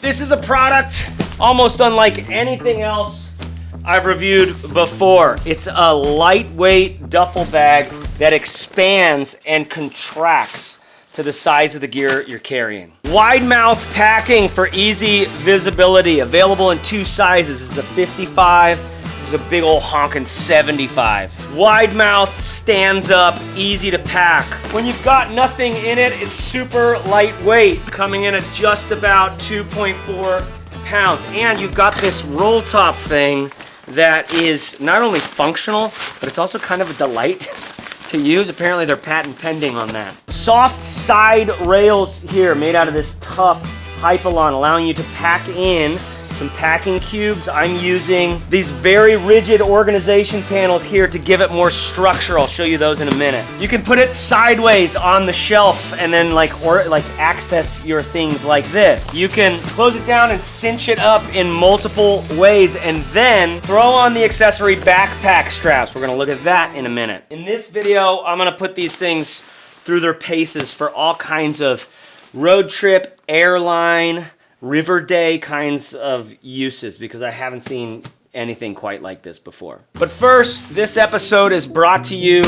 This is a product almost unlike anything else I've reviewed before. It's a lightweight duffel bag that expands and contracts to the size of the gear you're carrying. Wide mouth packing for easy visibility. Available in 2 sizes. This is a 55. This is a big old honkin' 75. Wide mouth, stands up, easy to pack. When you've got nothing in it, it's super lightweight, coming in at just about 2.4 pounds. And you've got this roll top thing that is not only functional, but it's also kind of a delight to use. Apparently they're patent pending on that. Soft side rails here made out of this tough Hypalon, allowing you to pack in some packing cubes. I'm using these very rigid organization panels here to give it more structure. I'll show you those in a minute. You can put it sideways on the shelf and then like access your things like this. You can close it down and cinch it up in multiple ways and then throw on the accessory backpack straps. We're gonna look at that in a minute. In this video, I'm gonna put these things through their paces for all kinds of road trip, airline, river day kinds of uses, because I haven't seen anything quite like this before. But first, this episode is brought to you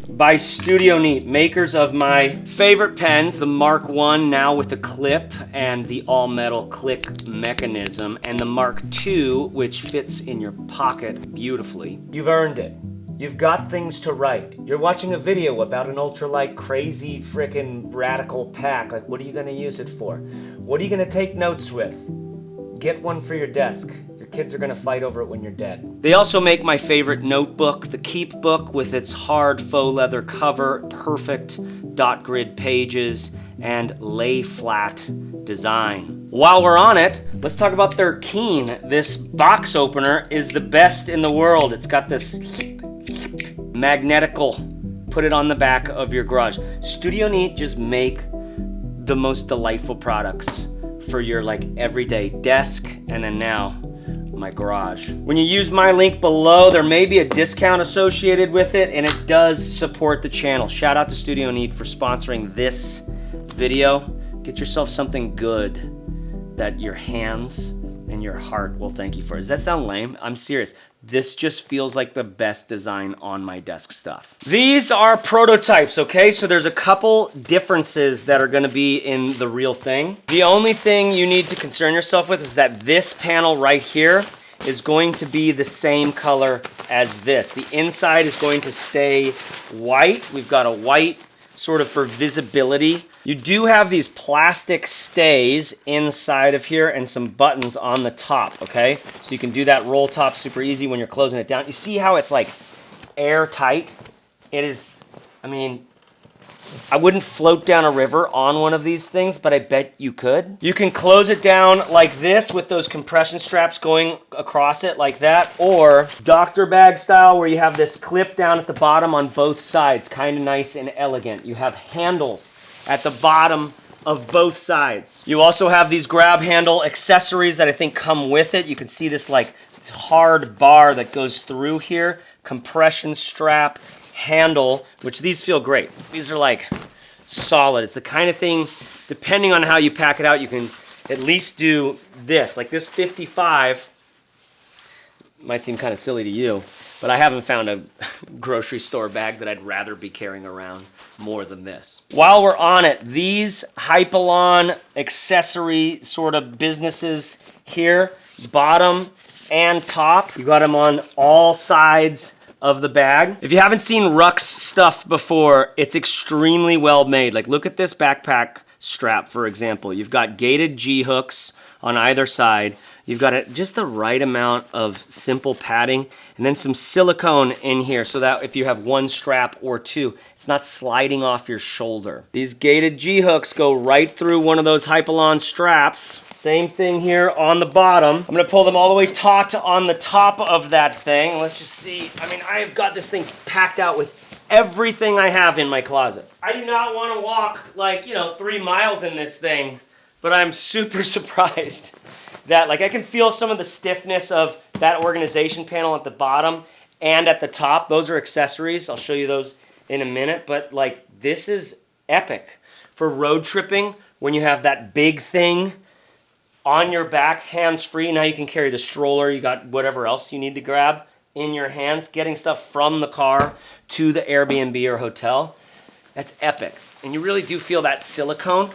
by Studio Neat, makers of my favorite pens, the Mark I now with the clip and the all-metal click mechanism, and the Mark II, which fits in your pocket beautifully. You've earned it. You've got things to write. You're watching a video about an ultralight, crazy, frickin' radical pack. Like, what are you gonna use it for? What are you gonna take notes with? Get one for your desk. Your kids are gonna fight over it when you're dead. They also make my favorite notebook, the Keep book, with its hard faux leather cover, perfect dot grid pages, and lay flat design. While we're on it, let's talk about their Keen. This box opener is the best in the world. It's got this magnetical, put it on the back of your garage. Studio Neat just make the most delightful products for your like everyday desk and then now my garage. When you use my link below, there may be a discount associated with it, and it does support the channel. Shout out to Studio Neat for sponsoring this video. Get yourself something good that your hands and your heart will thank you for. Does that sound lame? I'm serious. This just feels like the best design on my desk stuff. These are prototypes, okay? So there's a couple differences that are gonna be in the real thing. The only thing you need to concern yourself with is that this panel right here is going to be the same color as this. The inside is going to stay white. We've got a white sort of for visibility. You do have these plastic stays inside of here and some buttons on the top, okay? So you can do that roll top super easy when you're closing it down. You see how it's like airtight? It is, I mean, I wouldn't float down a river on one of these things, but I bet you could. You can close it down like this with those compression straps going across it like that, or doctor bag style where you have this clip down at the bottom on both sides, kind of nice and elegant. You have handles at the bottom of both sides. You also have these grab handle accessories that I think come with it. You can see this like hard bar that goes through here, compression strap, handle, which these feel great. These are like solid. It's the kind of thing, depending on how you pack it out, you can at least do this. Like this 55 might seem kind of silly to you, but I haven't found a grocery store bag that I'd rather be carrying around more than this. While we're on it, these Hypalon accessory sort of businesses here, bottom and top, you got them on all sides of the bag. If you haven't seen RUX stuff before, it's extremely well made. Like look at this backpack strap, for example. You've got gated G-hooks on either side. You've got just the right amount of simple padding and then some silicone in here so that if you have one strap or two, it's not sliding off your shoulder. These gated G-hooks go right through one of those Hypalon straps. Same thing here on the bottom. I'm gonna pull them all the way taut on the top of that thing. Let's just see. I mean, I have got this thing packed out with everything I have in my closet. I do not want to walk like, 3 miles in this thing, but I'm super surprised that like I can feel some of the stiffness of that organization panel at the bottom and at the top. Those are accessories. I'll show you those in a minute, but like this is epic for road tripping when you have that big thing on your back, hands-free. Now you can carry the stroller, you got whatever else you need to grab in your hands, getting stuff from the car to the Airbnb or hotel. That's epic. And you really do feel that silicone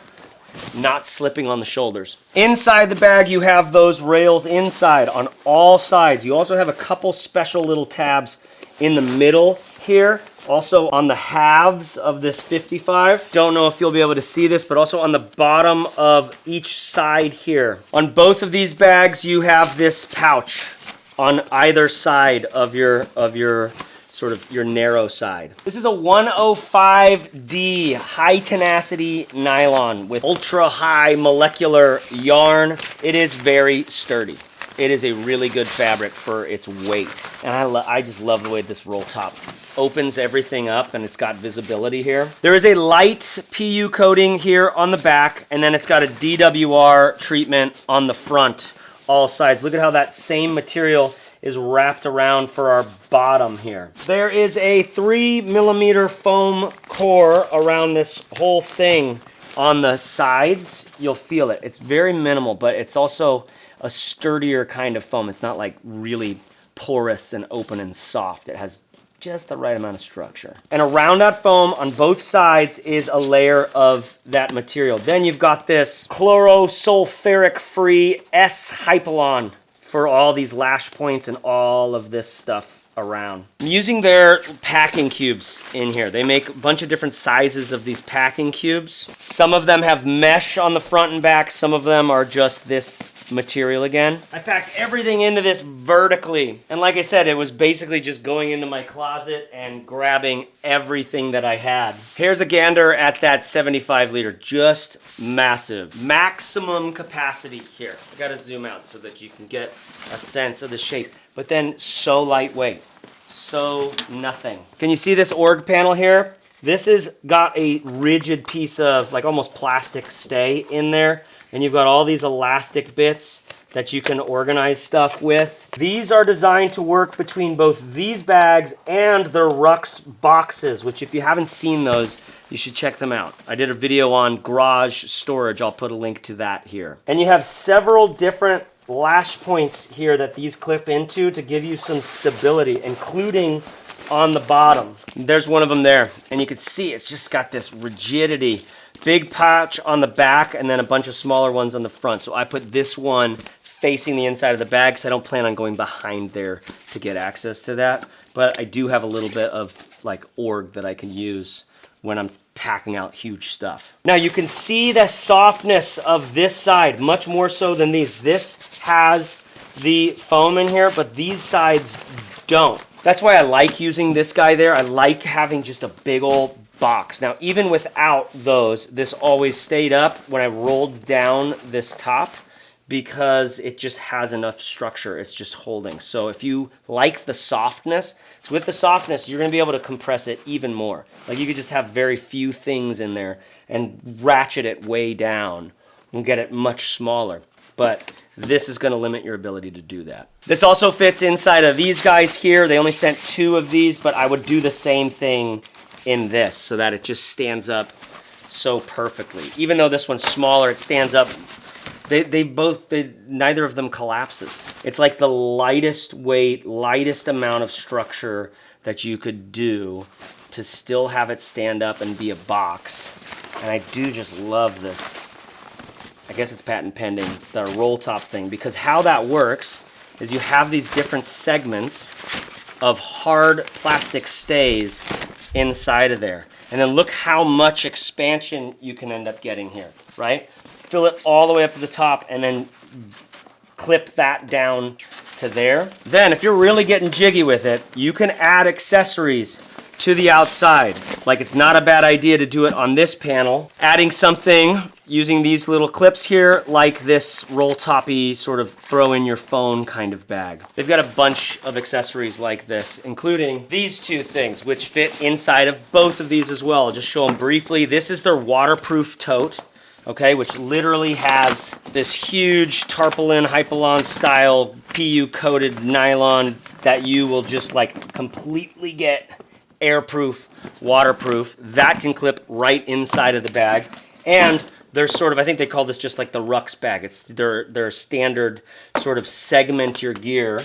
not slipping on the shoulders. Inside the bag, you have those rails inside on all sides. You also have a couple special little tabs in the middle here. Also on the halves of this 55. Don't know if you'll be able to see this, but also on the bottom of each side here. On both of these bags, you have this pouch on either side of your sort of your narrow side. This is a 105D high tenacity nylon with ultra high molecular yarn. It is very sturdy. It is a really good fabric for its weight. And I just love the way this roll top opens everything up and it's got visibility here. There is a light PU coating here on the back, and then it's got a DWR treatment on the front, all sides. Look at how that same material is wrapped around for our bottom here. There is a 3mm foam core around this whole thing on the sides. You'll feel it. It's very minimal, but it's also a sturdier kind of foam. It's not like really porous and open and soft. It has just the right amount of structure. And around that foam on both sides is a layer of that material. Then you've got this chlorosulfuric free S-Hypalon for all these lash points and all of this stuff around. I'm using their packing cubes in here. They make a bunch of different sizes of these packing cubes. Some of them have mesh on the front and back. Some of them are just this material again. I packed everything into this vertically. And like I said, it was basically just going into my closet and grabbing everything that I had. Here's a gander at that 75 liter, just massive. Maximum capacity here. I gotta zoom out so that you can get a sense of the shape. But then so lightweight, so nothing. Can you see this org panel here? This has got a rigid piece of like almost plastic stay in there. And you've got all these elastic bits that you can organize stuff with. These are designed to work between both these bags and the RUX boxes, which if you haven't seen those, you should check them out. I did a video on garage storage. I'll put a link to that here. And you have several different lash points here that these clip into to give you some stability, including on the bottom. There's one of them there. And you can see it's just got this rigidity. Big pouch on the back and then a bunch of smaller ones on the front. So I put this one facing the inside of the bag because I don't plan on going behind there to get access to that. But I do have a little bit of like org that I can use when I'm packing out huge stuff. Now you can see the softness of this side much more so than these. This has the foam in here, but these sides don't. That's why I like using this guy there. I like having just a big old box. Now, even without those, this always stayed up when I rolled down this top because it just has enough structure. It's just holding. So if you like the softness, so with the softness, you're going to be able to compress it even more. Like you could just have very few things in there and ratchet it way down and get it much smaller. But this is going to limit your ability to do that. This also fits inside of these guys here. They only sent 2 of these, but I would do the same thing in this so that it just stands up so perfectly. Even though this one's smaller, it stands up. Neither of them collapses. It's like the lightest weight, lightest amount of structure that you could do to still have it stand up and be a box. And I do just love this. I guess it's patent pending, the roll top thing, because how that works is you have these different segments of hard plastic stays inside of there. And then look how much expansion you can end up getting here, right? Fill it all the way up to the top and then clip that down to there. Then if you're really getting jiggy with it, you can add accessories to the outside. Like it's not a bad idea to do it on this panel. Adding something using these little clips here, like this roll toppy sort of throw in your phone kind of bag. They've got a bunch of accessories like this, including these 2 things, which fit inside of both of these as well. I'll just show them briefly. This is their waterproof tote, okay, which literally has this huge tarpaulin, Hypalon style PU coated nylon that you will just like completely get airproof, waterproof. That can clip right inside of the bag. And They're sort of, I think they call this just like the RUX bag. It's their standard sort of segment your gear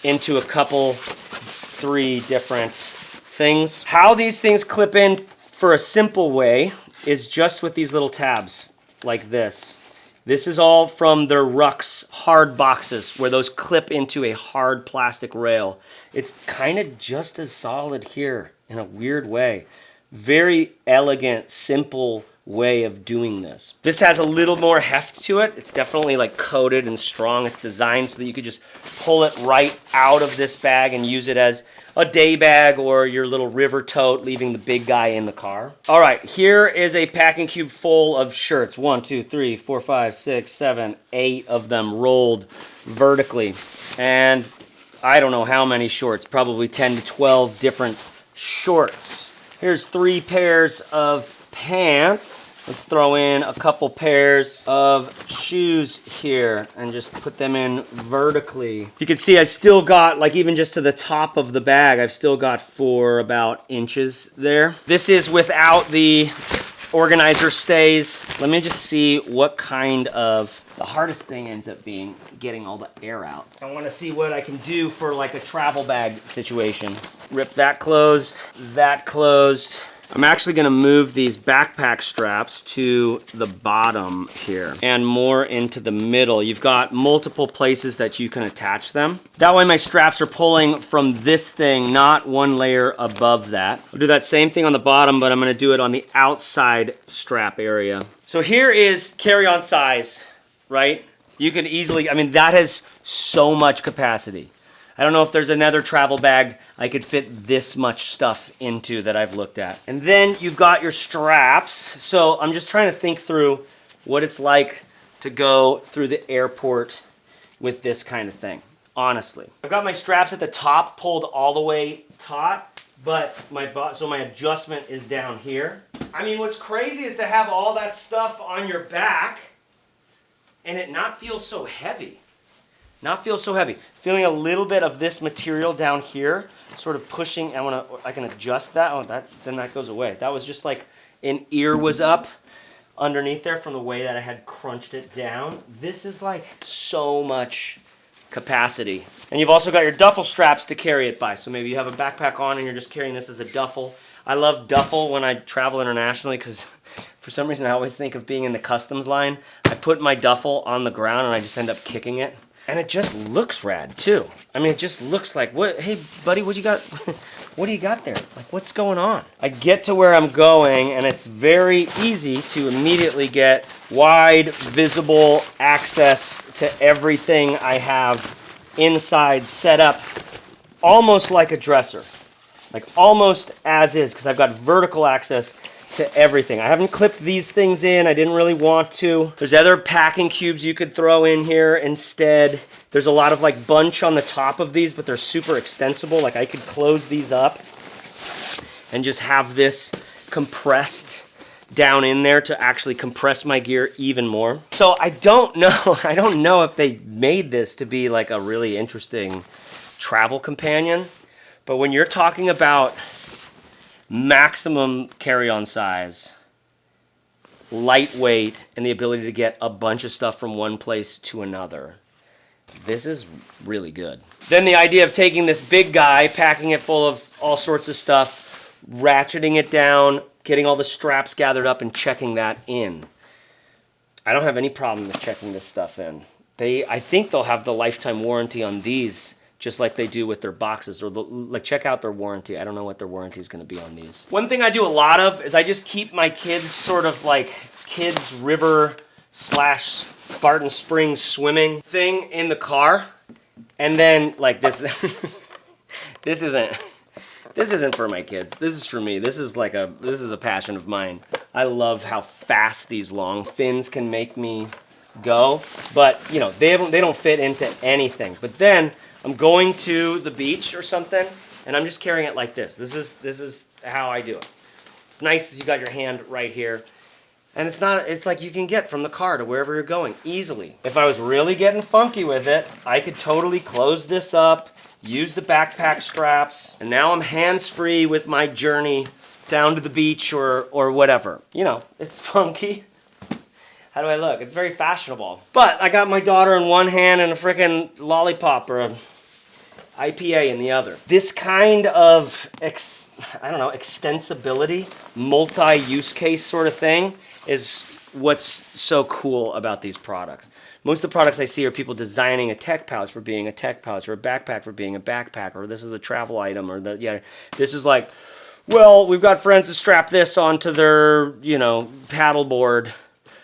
into a couple, 3 different things. How these things clip in for a simple way is just with these little tabs like this. This is all from their RUX hard boxes where those clip into a hard plastic rail. It's kind of just as solid here in a weird way. Very elegant, simple way of doing this. This has a little more heft to it. It's definitely like coated and strong. It's designed so that you could just pull it right out of this bag and use it as a day bag or your little river tote, leaving the big guy in the car. All right, here is a packing cube full of shirts. 1, 2, 3, 4, 5, 6, 7, 8 of them rolled vertically. And I don't know how many shorts, probably 10 to 12 different shorts. Here's 3 pairs of pants. Let's throw in a couple pairs of shoes here and just put them in vertically. You can see I still got, like even just to the top of the bag, I've still got 4 about inches there. This is without the organizer stays. Let me just see what kind of, the hardest thing ends up being getting all the air out. I want to see what I can do for like a travel bag situation. Rip that closed, that closed. I'm actually going to move these backpack straps to the bottom here and more into the middle. You've got multiple places that you can attach them. That way my straps are pulling from this thing, not one layer above that. I'll do that same thing on the bottom, but I'm going to do it on the outside strap area. So here is carry-on size, right? You can easily, I mean, that has so much capacity. I don't know if there's another travel bag I could fit this much stuff into that I've looked at. And then you've got your straps. So I'm just trying to think through what it's like to go through the airport with this kind of thing, honestly. I've got my straps at the top pulled all the way taut, but so my adjustment is down here. I mean, what's crazy is to have all that stuff on your back and it not feel so heavy. Not feel so heavy. Feeling a little bit of this material down here, sort of pushing. I can adjust that. Oh, then that goes away. That was just like an ear was up underneath there from the way that I had crunched it down. This is like so much capacity. And you've also got your duffel straps to carry it by. So maybe you have a backpack on and you're just carrying this as a duffel. I love duffel when I travel internationally because for some reason I always think of being in the customs line. I put my duffel on the ground and I just end up kicking it. And it just looks rad too. I mean, it just looks like, what? Hey, buddy, what you got? What do you got there? Like, what's going on? I get to where I'm going, and it's very easy to immediately get wide, visible access to everything I have inside set up, almost like a dresser, like almost as is, because I've got vertical access to everything. I haven't clipped these things in. I didn't really want to. There's other packing cubes you could throw in here instead. There's a lot of like bunch on the top of these, but they're super extensible. Like I could close these up and just have this compressed down in there to actually compress my gear even more. So I don't know. I don't know if they made this to be like a really interesting travel companion, but when you're talking about maximum carry-on size, lightweight, and the ability to get a bunch of stuff from one place to another, this is really good. Then the idea of taking this big guy, packing it full of all sorts of stuff, ratcheting it down, getting all the straps gathered up, and checking that in. I don't have any problem with checking this stuff in. I think they'll have the lifetime warranty on these, just like they do with their boxes, or like check out their warranty. I don't know what their warranty is going to be on these. One thing I do a lot of is I just keep my kids sort of like kids river / Barton Springs swimming thing in the car, and then like this. this isn't for my kids. This is for me. This is a passion of mine. I love how fast these long fins can make me go, but you know they don't fit into anything. But then I'm going to the beach or something, and I'm just carrying it like this. This is how I do it. It's nice as you got your hand right here, and it's like you can get from the car to wherever you're going easily. If I was really getting funky with it, I could totally close this up, use the backpack straps, and now I'm hands-free with my journey down to the beach or whatever. You know, it's funky, How do I look? It's very fashionable. But I got my daughter in one hand and a freaking lollipop or a IPA in the other. This kind of, extensibility, multi-use case sort of thing is what's so cool about these products. Most of the products I see are people designing a tech pouch for being a tech pouch, or a backpack for being a backpack, or this is a travel item, or this is like, well, we've got friends that strap this onto their, paddleboard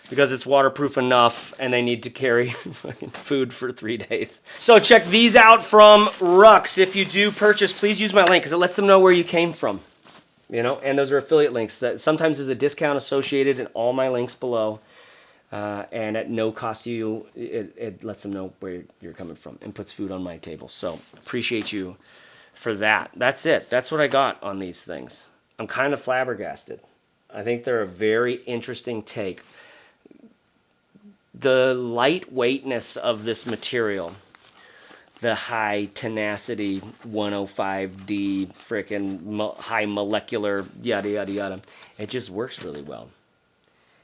because it's waterproof enough and they need to carry food for 3 days. So check these out from RUX. If you do purchase, please use my link because it lets them know where you came from. And those are affiliate links. That sometimes there's a discount associated in all my links below. And at no cost to you, it lets them know where you're coming from and puts food on my table. So appreciate you for that. That's it. That's what I got on these things. I'm kind of flabbergasted. I think they're a very interesting take. The lightweightness of this material, the high tenacity 105D frickin' high molecular yada yada yada, it just works really well.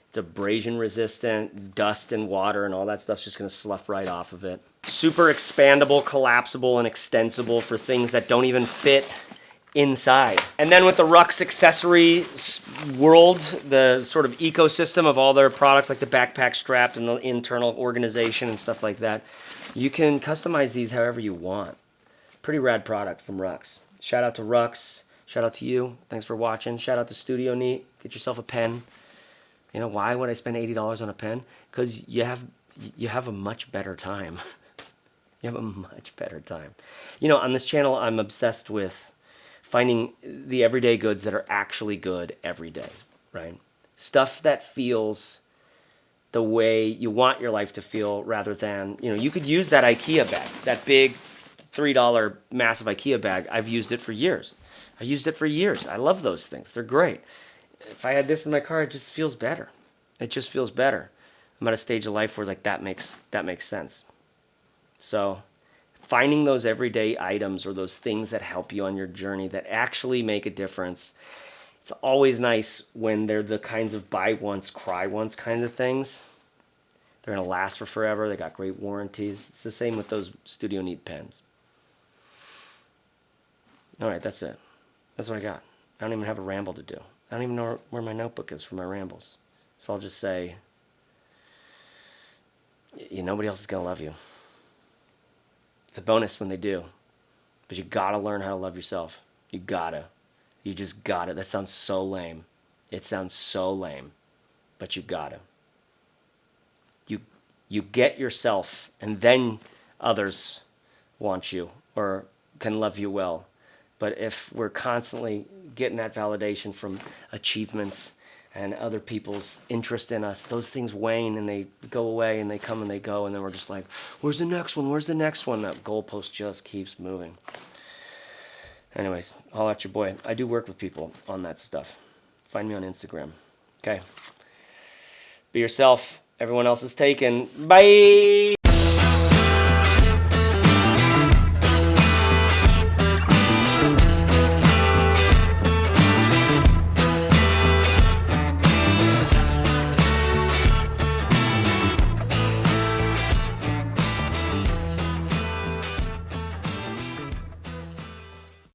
It's abrasion resistant, dust and water and all that stuff's just gonna slough right off of it. Super expandable, collapsible, and extensible for things that don't even fit inside. And then with the RUX accessory world, the sort of ecosystem of all their products, like the backpack strap and the internal organization and stuff like that, you can customize these however you want. Pretty rad product from RUX. Shout out to RUX. Shout out to you. Thanks for watching. Shout out to Studio Neat. Get yourself a pen. Why would I spend $80 on a pen? Because you have a much better time. You have a much better time. On this channel, I'm obsessed with finding the everyday goods that are actually good every day, right? Stuff that feels the way you want your life to feel rather than, you could use that IKEA bag, that big $3 massive IKEA bag. I've used it for years. I love those things. They're great. If I had this in my car, it just feels better. It just feels better. I'm at a stage of life where that makes sense. So finding those everyday items or those things that help you on your journey that actually make a difference. It's always nice when they're the kinds of buy once, cry once kind of things. They're going to last for forever. They got great warranties. It's the same with those Studio Neat pens. All right, that's it. That's what I got. I don't even have a ramble to do. I don't even know where my notebook is for my rambles. So I'll just say, nobody else is going to love you. It's a bonus when they do. But you got to learn how to love yourself. You gotta. You just gotta. That sounds so lame. It sounds so lame. But you gotta. You get yourself, and then others want you or can love you well. But if we're constantly getting that validation from achievements and other people's interest in us, those things wane and they go away and they come and they go, and then we're just like, where's the next one? Where's the next one? That goalpost just keeps moving. Anyways, holla at your boy. I do work with people on that stuff. Find me on Instagram. Okay. Be yourself. Everyone else is taken. Bye.